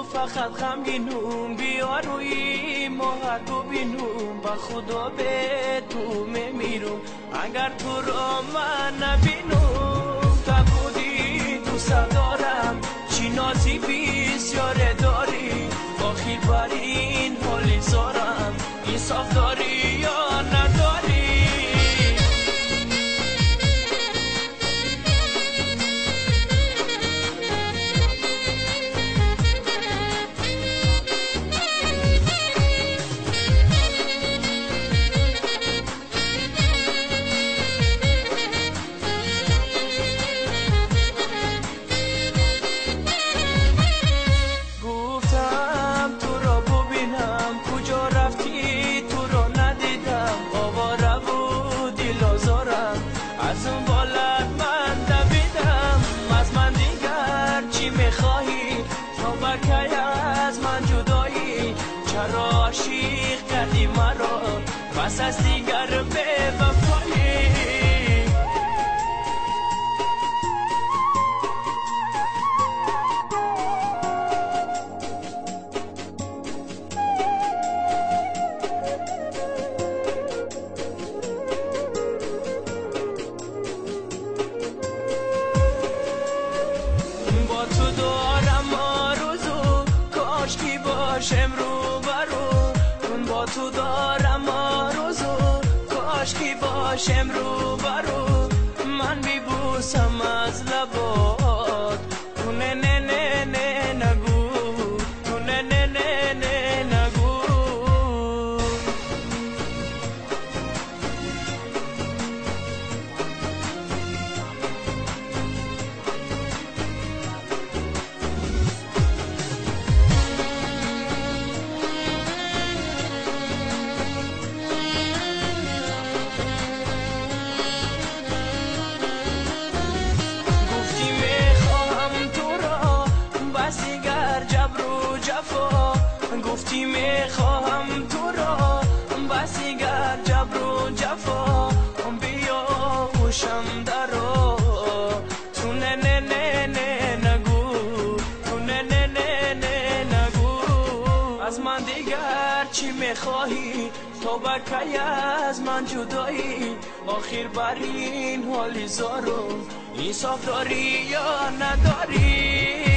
فقط غمگینم بیا روی ماه ببینم با خدا به تو میمیرم اگر تو را من نبینم تا بودی دوست دارم چی نازی بسیار داری آخر بر این حالی زارم انصاف داری یا نداری عاشق کردی مرا بس از دیگر به وفایی با تو دارم آرزو کاش کی باشم با تو دارم آرزو کاش کی باشم رو برو من بیبوسم از لبات تو نه نه نه نه نگو تو نه نه نه نه نگو گفتی میخواهم تو را بسی گر جبر و جفا بیا خوشم درا تو نه نه نه نه نگو تو نه نه نه نه نگو از من دیگر چی میخواهی تو بکی از من جدایی آخر بر این حالی زارم انصاف داری یا نداری